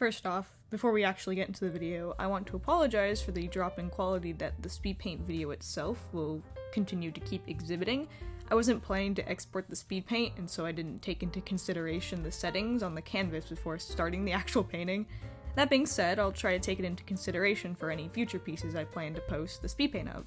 First off, before we actually get into the video, I want to apologize for the drop in quality that the Speedpaint video itself will continue to keep exhibiting. I wasn't planning to export the Speedpaint, and so I didn't take into consideration the settings on the canvas before starting the actual painting. That being said, I'll try to take it into consideration for any future pieces I plan to post the Speedpaint of.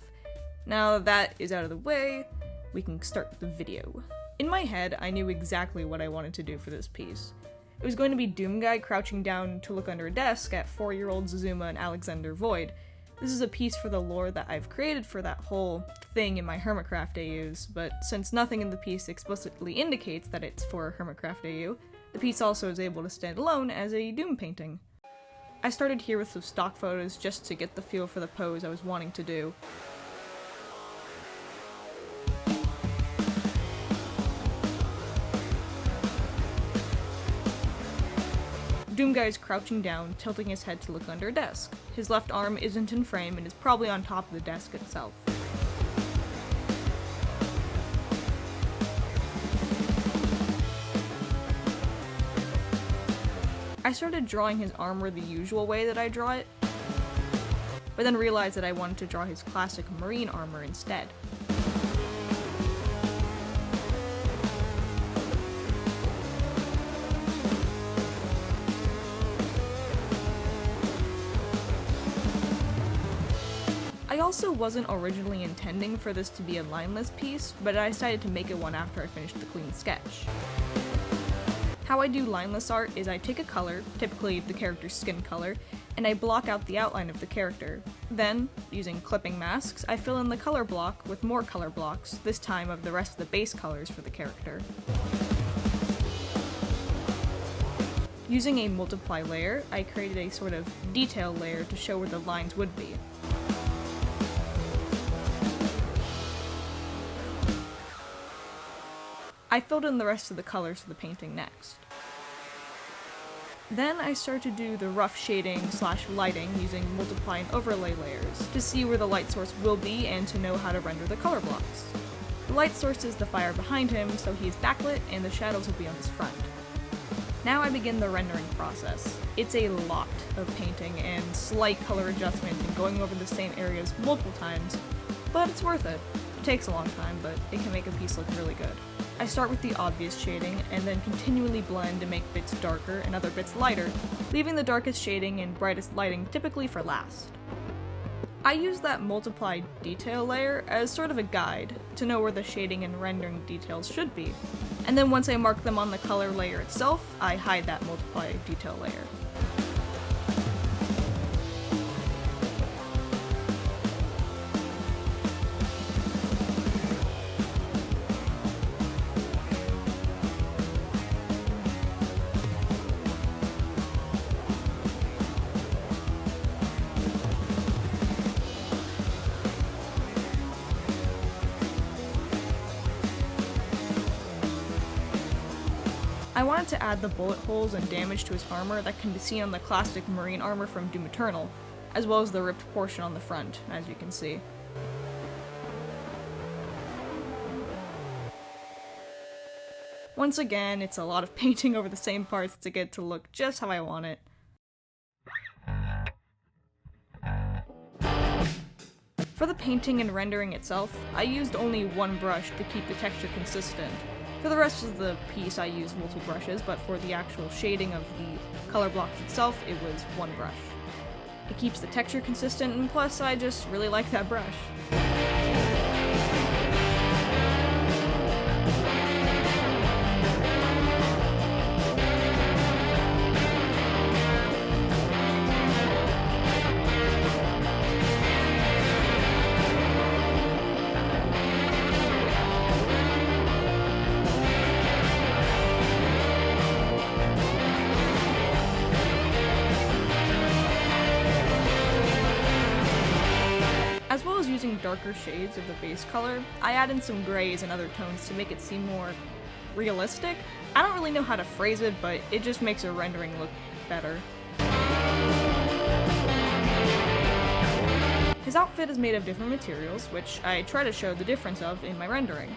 Now that is out of the way, we can start the video. In my head, I knew exactly what I wanted to do for this piece. It was going to be Doomguy crouching down to look under a desk at 4-year-old Zazuma and Alexander Void. This is a piece for the lore that I've created for that whole thing in my Hermitcraft AUs, but since nothing in the piece explicitly indicates that it's for a Hermitcraft AU, the piece also is able to stand alone as a Doom painting. I started here with some stock photos just to get the feel for the pose I was wanting to do. Doomguy is crouching down, tilting his head to look under a desk. His left arm isn't in frame and is probably on top of the desk itself. I started drawing his armor the usual way that I draw it, but then realized that I wanted to draw his classic marine armor instead. I also wasn't originally intending for this to be a lineless piece, but I decided to make it one after I finished the clean sketch. How I do lineless art is I take a color, typically the character's skin color, and I block out the outline of the character. Then, using clipping masks, I fill in the color block with more color blocks, this time of the rest of the base colors for the character. Using a multiply layer, I created a sort of detail layer to show where the lines would be. I filled in the rest of the colors for the painting next. Then I started to do the rough shading / lighting using multiply and overlay layers to see where the light source will be and to know how to render the color blocks. The light source is the fire behind him, so he is backlit and the shadows will be on his front. Now I begin the rendering process. It's a lot of painting and slight color adjustment and going over the same areas multiple times, but it's worth it. It takes a long time, but it can make a piece look really good. I start with the obvious shading, and then continually blend to make bits darker and other bits lighter, leaving the darkest shading and brightest lighting typically for last. I use that multiply detail layer as sort of a guide to know where the shading and rendering details should be, and then once I mark them on the color layer itself, I hide that multiply detail layer. I wanted to add the bullet holes and damage to his armor that can be seen on the classic marine armor from Doom Eternal, as well as the ripped portion on the front, as you can see. Once again, it's a lot of painting over the same parts to get it to look just how I want it. For the painting and rendering itself, I used only one brush to keep the texture consistent. For the rest of the piece I used multiple brushes, but for the actual shading of the color blocks itself, it was one brush. It keeps the texture consistent, and plus I just really like that brush. As well as using darker shades of the base color, I add in some grays and other tones to make it seem more realistic. I don't really know how to phrase it, but it just makes a rendering look better. His outfit is made of different materials, which I try to show the difference of in my rendering.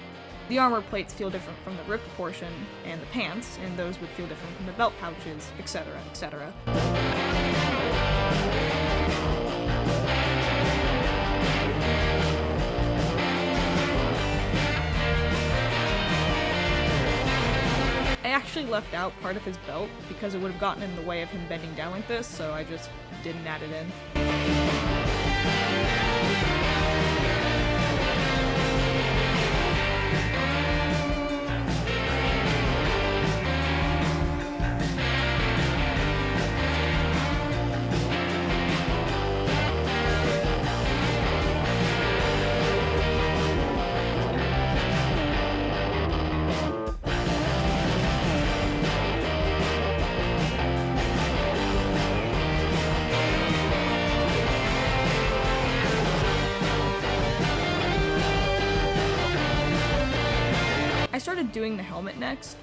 The armor plates feel different from the ripped portion, and the pants, and those would feel different from the belt pouches, etc., etc. I actually left out part of his belt because it would have gotten in the way of him bending down like this, so I just didn't add it in. I started doing the helmet next.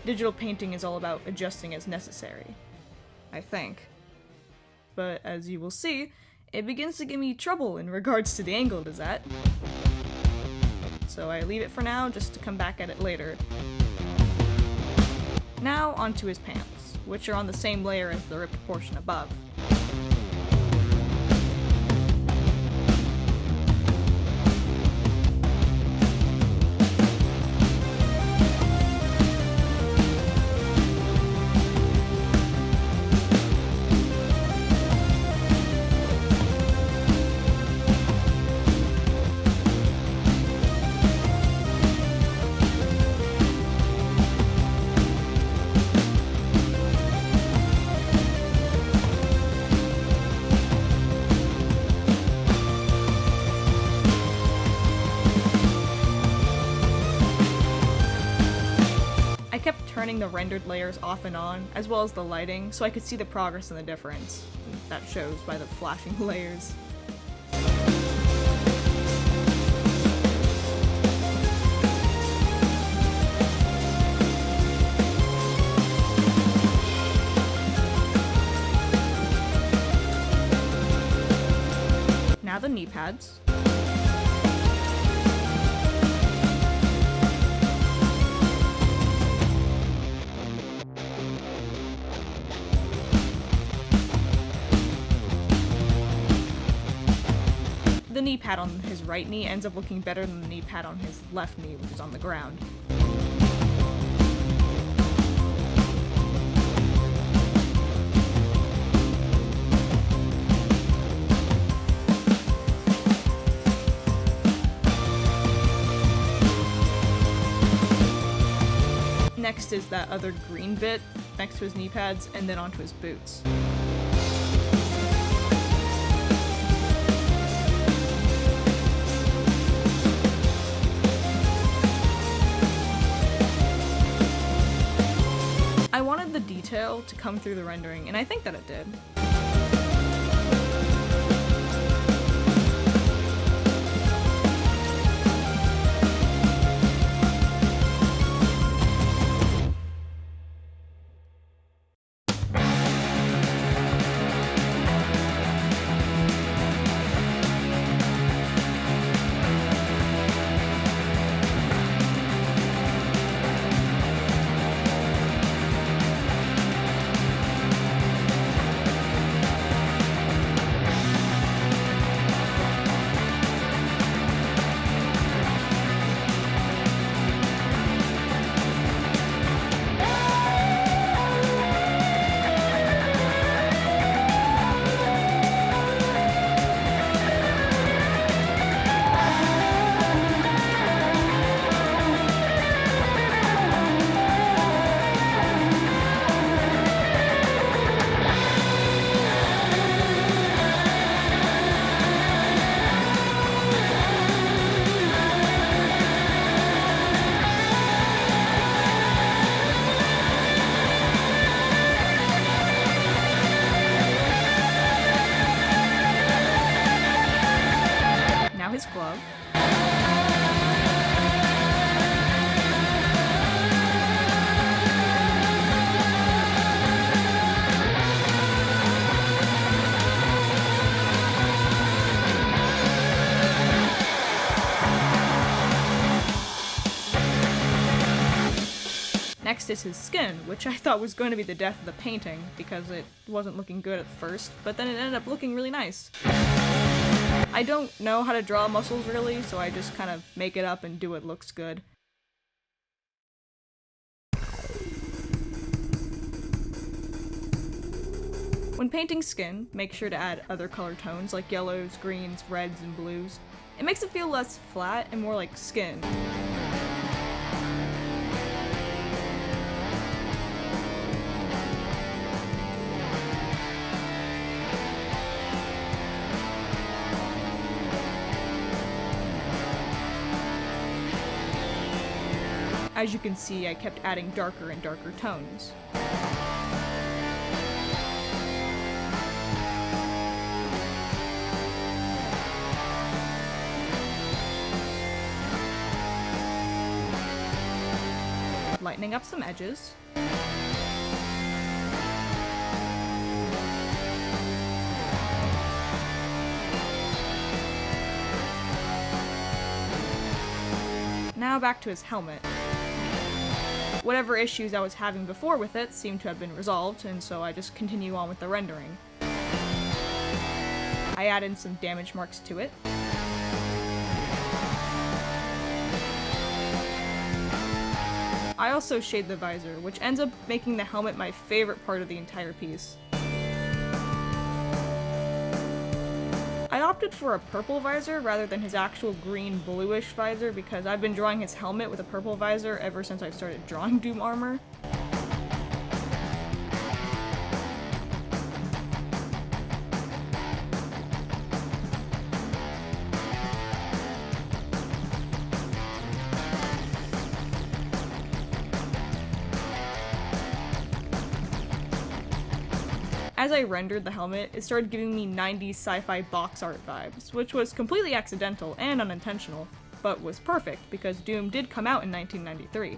Digital painting is all about adjusting as necessary, I think. But as you will see, it begins to give me trouble in regards to the angle it is at. So I leave it for now, just to come back at it later. Now onto his pants, which are on the same layer as the ripped portion above. Turning the rendered layers off and on, as well as the lighting, so I could see the progress and the difference. And that shows by the flashing layers. Now the knee pads. The knee pad on his right knee ends up looking better than the knee pad on his left knee, which is on the ground. Next is that other green bit next to his knee pads, and then onto his boots. I wanted the detail to come through the rendering, and I think that it did. Next is his skin, which I thought was going to be the death of the painting because it wasn't looking good at first, but then it ended up looking really nice. I don't know how to draw muscles really, so I just kind of make it up and do what looks good. When painting skin, make sure to add other color tones like yellows, greens, reds, and blues. It makes it feel less flat and more like skin. As you can see, I kept adding darker and darker tones. Lightening up some edges. Now back to his helmet. Whatever issues I was having before with it seemed to have been resolved, and so I just continue on with the rendering. I added some damage marks to it. I also shade the visor, which ends up making the helmet my favorite part of the entire piece. I opted for a purple visor rather than his actual green-bluish visor because I've been drawing his helmet with a purple visor ever since I started drawing Doom armor. As I rendered the helmet, it started giving me 90s sci-fi box art vibes, which was completely accidental and unintentional, but was perfect because Doom did come out in 1993.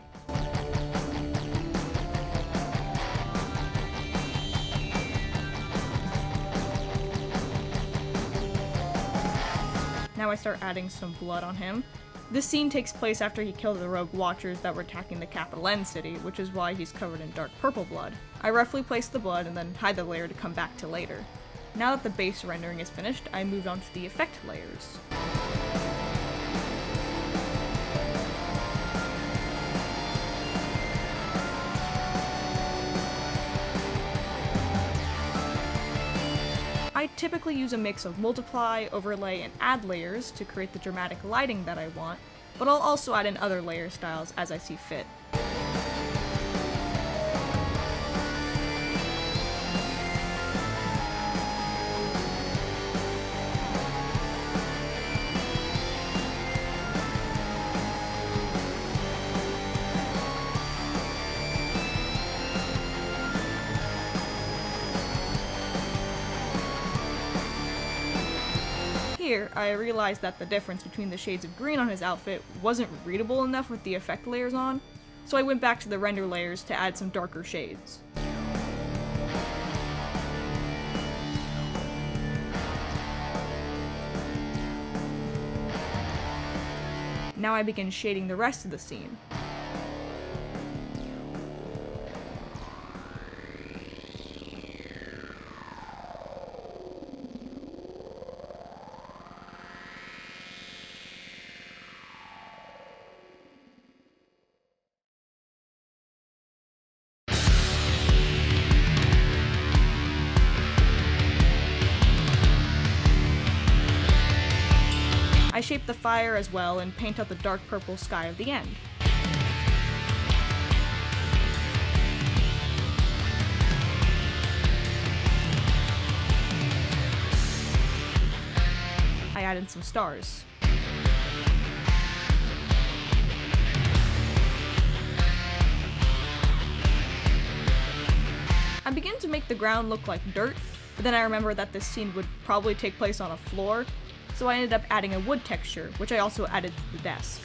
Now I start adding some blood on him. This scene takes place after he killed the rogue watchers that were attacking the capital N city, which is why he's covered in dark purple blood. I roughly place the blood and then hide the layer to come back to later. Now that the base rendering is finished, I moved on to the effect layers. I typically use a mix of multiply, overlay, and add layers to create the dramatic lighting that I want, but I'll also add in other layer styles as I see fit. Here, I realized that the difference between the shades of green on his outfit wasn't readable enough with the effect layers on, so I went back to the render layers to add some darker shades. Now I begin shading the rest of the scene. I shape the fire as well and paint out the dark purple sky of the end. I added some stars. I began to make the ground look like dirt, but then I remembered that this scene would probably take place on a floor, so I ended up adding a wood texture, which I also added to the desk.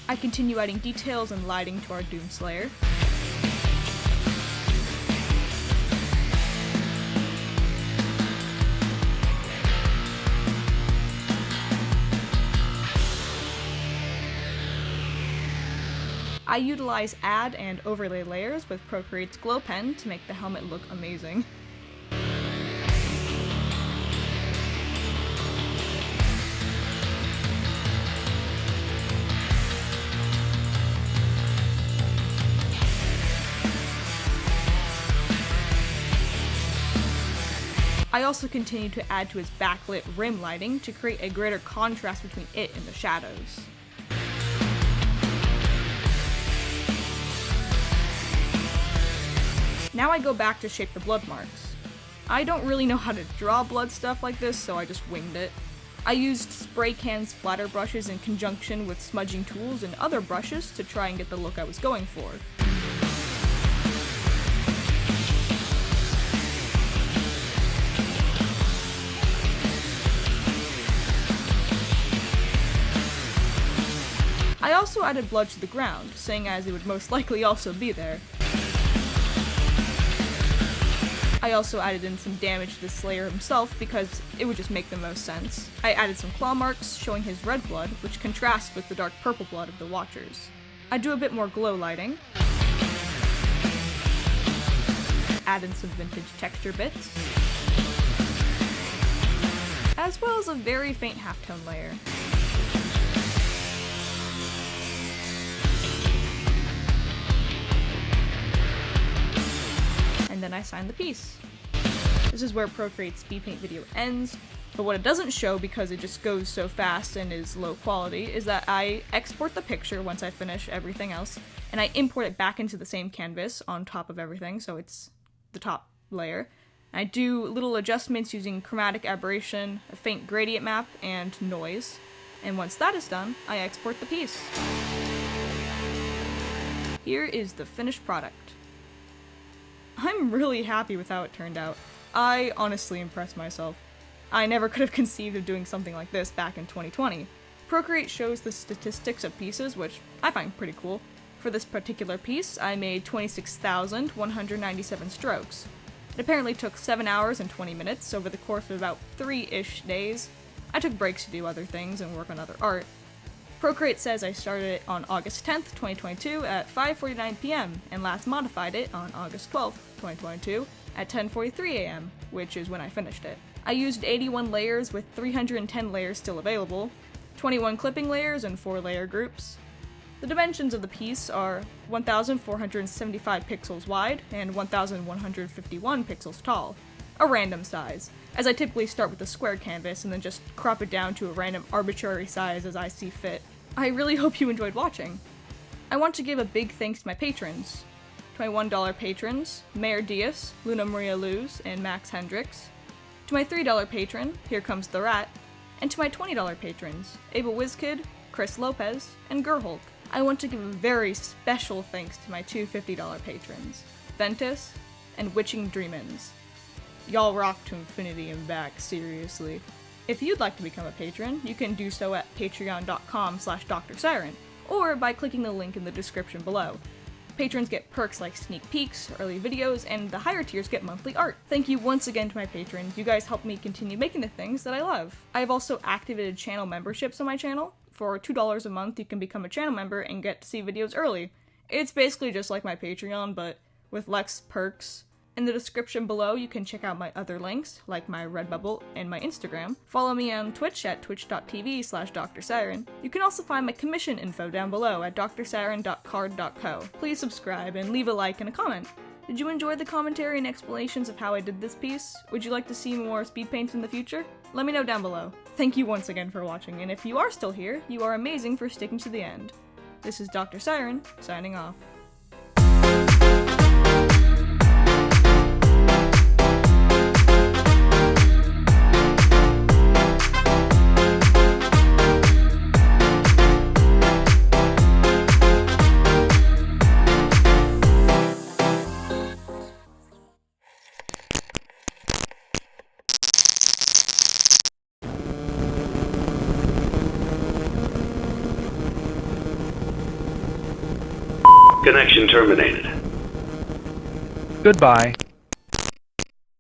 I continue adding details and lighting to our Doom Slayer. I utilize add and overlay layers with Procreate's Glow Pen to make the helmet look amazing. I also continue to add to his backlit rim lighting to create a greater contrast between it and the shadows. Now I go back to shape the blood marks. I don't really know how to draw blood stuff like this, so I just winged it. I used spray can splatter brushes in conjunction with smudging tools and other brushes to try and get the look I was going for. I also added blood to the ground, seeing as it would most likely also be there. I also added in some damage to the Slayer himself because it would just make the most sense. I added some claw marks showing his red blood, which contrasts with the dark purple blood of the Watchers. I do a bit more glow lighting. Add in some vintage texture bits. As well as a very faint halftone layer. And then I sign the piece. This is where Procreate's Speedpaint video ends, but what it doesn't show because it just goes so fast and is low quality is that I export the picture once I finish everything else, and I import it back into the same canvas on top of everything, so it's the top layer. I do little adjustments using chromatic aberration, a faint gradient map, and noise, and once that is done, I export the piece. Here is the finished product. I'm really happy with how it turned out. I honestly impressed myself. I never could have conceived of doing something like this back in 2020. Procreate shows the statistics of pieces, which I find pretty cool. For this particular piece, I made 26,197 strokes. It apparently took 7 hours and 20 minutes over the course of about 3-ish days. I took breaks to do other things and work on other art. Procreate says I started it on August 10th, 2022 at 5:49 p.m. and last modified it on August 12th, 2022 at 10:43 a.m., which is when I finished it. I used 81 layers with 310 layers still available, 21 clipping layers and 4 layer groups. The dimensions of the piece are 1,475 pixels wide and 1,151 pixels tall, a random size, as I typically start with a square canvas and then just crop it down to a random arbitrary size as I see fit. I really hope you enjoyed watching. I want to give a big thanks to my patrons. $21 patrons, Mayor Diaz, Luna Maria Luz, and Max Hendricks. To my $3 patron, Here Comes the Rat. And to my $20 patrons, Ava Wizkid, Chris Lopez, and Gerhulk. I want to give a very special thanks to my two $50 patrons, Ventus and Witching Dreamins. Y'all rock to infinity and back, seriously. If you'd like to become a patron, you can do so at patreon.com/DoctorSiren, or by clicking the link in the description below. Patrons get perks like sneak peeks, early videos, and the higher tiers get monthly art. Thank you once again to my patrons, you guys help me continue making the things that I love. I have also activated channel memberships on my channel. For $2 a month, you can become a channel member and get to see videos early. It's basically just like my Patreon, but with less perks. In the description below, you can check out my other links, like my Redbubble and my Instagram. Follow me on Twitch at twitch.tv/DoctorSiren. You can also find my commission info down below at drsiren.card.co. Please subscribe and leave a like and a comment. Did you enjoy the commentary and explanations of how I did this piece? Would you like to see more speed paints in the future? Let me know down below. Thank you once again for watching, and if you are still here, you are amazing for sticking to the end. This is Dr. Siren, signing off. Connection terminated. Goodbye.